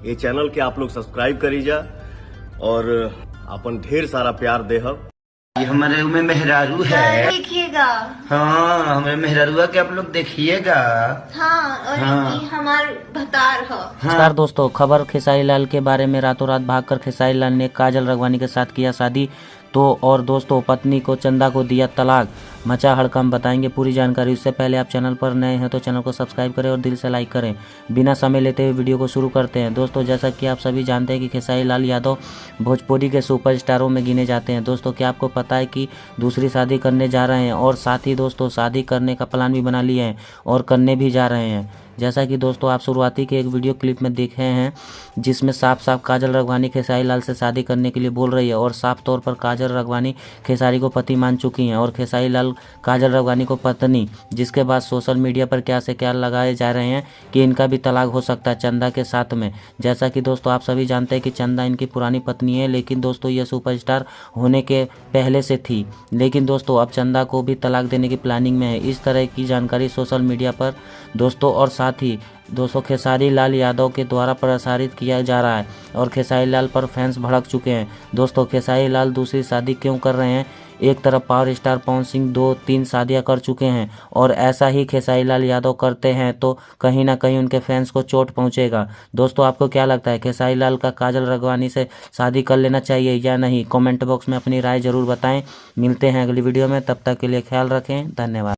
ये चैनल के आप लोग सब्सक्राइब करीजा और अपन ढेर सारा प्यार देहब। ये हमारे में मेहरारू है, देखिएगा। हाँ हमारे मेहरारुआ के आप लोग देखिएगा। हाँ, और हाँ। ये हमार भतार है। नमस्कार दोस्तों, खबर खेसारी लाल के बारे में। रातों रात भागकर खेसारी लाल ने काजल रघवानी के साथ किया शादी। तो और दोस्तों, पत्नी को चंदा को दिया तलाक, मचा हड़कंप। बताएंगे पूरी जानकारी। उससे पहले आप चैनल पर नए हैं तो चैनल को सब्सक्राइब करें और दिल से लाइक करें। बिना समय लेते हुए वीडियो को शुरू करते हैं। दोस्तों, जैसा कि आप सभी जानते हैं कि खेसारी लाल यादव भोजपुरी के सुपरस्टारों में गिने जाते हैं। दोस्तों, क्या आपको पता है कि दूसरी शादी करने जा रहे हैं और साथ ही दोस्तों शादी करने का प्लान भी बना लिए हैं और करने भी जा रहे हैं। जैसा कि दोस्तों आप शुरुआती के एक वीडियो क्लिप में देखे हैं जिसमें साफ साफ काजल रघवानी खेसारी लाल से शादी करने के लिए बोल रही है और साफ तौर पर काजल रघवानी खेसारी को पति मान चुकी हैं और खेसारी लाल काजल रघवानी को पत्नी, जिसके बाद सोशल मीडिया पर क्या से क्या लगाए जा रहे हैं कि इनका भी तलाक हो सकता है चंदा के साथ में। जैसा कि दोस्तों आप सभी जानते हैं कि चंदा इनकी पुरानी पत्नी है, लेकिन दोस्तों ये सुपरस्टार होने के पहले से थी, लेकिन दोस्तों अब चंदा को भी तलाक देने की प्लानिंग में है। इस तरह की जानकारी सोशल मीडिया पर दोस्तों और साथ ही दोस्तों खेसारी लाल यादव के द्वारा प्रसारित किया जा रहा है और खेसारी लाल पर फैंस भड़क चुके हैं। दोस्तों, खेसारी लाल दूसरी शादी क्यों कर रहे हैं? एक तरफ पावर स्टार पवन सिंह 2-3 शादियां कर चुके हैं और ऐसा ही खेसारी लाल यादव करते हैं तो कहीं ना कहीं उनके फैंस को चोट पहुंचेगा। दोस्तों, आपको क्या लगता है, खेसारी लाल का काजल रघवानी से शादी कर लेना चाहिए या नहीं? कमेंट बॉक्स में अपनी राय जरूर बताएं। मिलते हैं अगली वीडियो में, तब तक के लिए ख्याल रखें। धन्यवाद।